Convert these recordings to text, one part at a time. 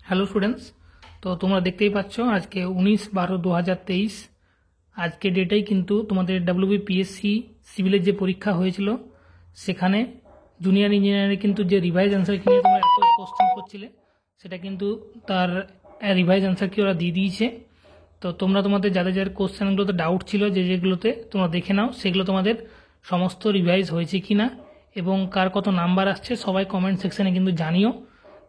Hello students, তো তোমরা দেখতেই পাচ্ছ আজকে 19/12/2023 আজকে ডেটেই কিন্তু তোমাদের WBPSC সিভিলের যে পরীক্ষা হয়েছিল সেখানে জুনিয়র ইঞ্জিনিয়ারিং কিন্তু যে রিভাইজ অ্যান্সার কি নিয়ে তোমরা এত কোশ্চেন করছিলে সেটা কিন্তু তার রিভাইজ অ্যান্সার কি ওরা দিয়ে দিয়েছে। তো তোমরা তোমাদের যাদের কোশ্চেনগুলোতে ডাউট ছিল যেগুলোতে তোমরা দেখে নাও সেগুলো তোমাদের সমস্ত রিভাইজ হয়েছে কি না এবং কার কত নাম্বার আসছে সবাই কমেন্ট সেকশানে কিন্তু জানিও।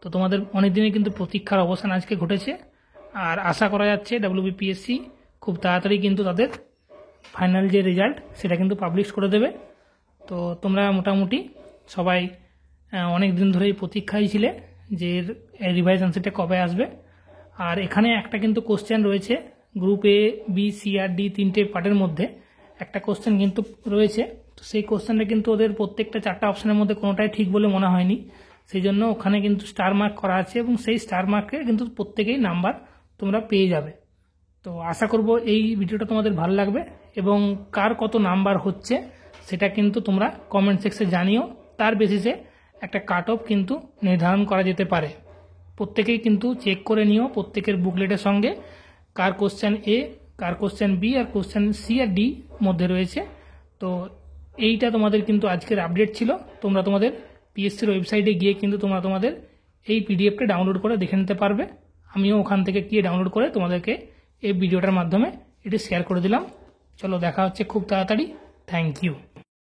তো তোমাদের অনেক দিনের কিন্তু প্রতীক্ষার অবসান আজকে ঘটেছে, আর আশা করা যাচ্ছে WBPSC খুব তাড়াতাড়ি কিন্তু তাদের ফাইনাল যে রেজাল্ট সেটা কিন্তু পাবলিশ করে দেবে। তো তোমরা মোটামুটি সবাই অনেক দিন ধরেই প্রতীক্ষায় ছিলে যে রিভাইজ অ্যান্সারটা কবে আসবে। আর এখানে একটা কিন্তু কোশ্চেন রয়েছে, গ্রুপ A, B, C আর D তিনটে পার্টের মধ্যে একটা কোশ্চেন কিন্তু রয়েছে। তো সেই কোশ্চেনটা কিন্তু ওদের প্রত্যেকটা 4টা অপশনের মধ্যে কোনোটাই ঠিক বলে মনে হয়নি, সেই জন্য ওখানে কিন্তু স্টার মার্ক করা আছে এবং সেই স্টার মার্কে কিন্তু প্রত্যেকেই নাম্বার তোমরা পেয়ে যাবে। তো আশা করব এই ভিডিওটা তোমাদের ভালো লাগবে এবং কার কত নাম্বার হচ্ছে সেটা কিন্তু তোমরা কমেন্ট সেকশনে জানিও। তার বেসিসে একটা কাট অফ কিন্তু নির্ধারণ করা যেতে পারে। প্রত্যেকেই কিন্তু চেক করে নিও প্রত্যেকের বুকলেটের সঙ্গে কার কোশ্চেন A, কার কোশ্চেন B আর কোশ্চেন C আর D মধ্যে রয়েছে। তো এইটা তোমাদের কিন্তু আজকের আপডেট ছিল। তোমরা তোমাদের পিএসসির ওয়েবসাইটে গিয়ে কিন্তু তোমরা তোমাদের এই পিডিএফটা ডাউনলোড করে দেখে নিতে পারবে। আমিও ওখান থেকে গিয়ে ডাউনলোড করে তোমাদেরকে এই ভিডিওটার মাধ্যমে এটি শেয়ার করে দিলাম। চলো দেখা হচ্ছে খুব তাড়াতাড়ি। Thank you.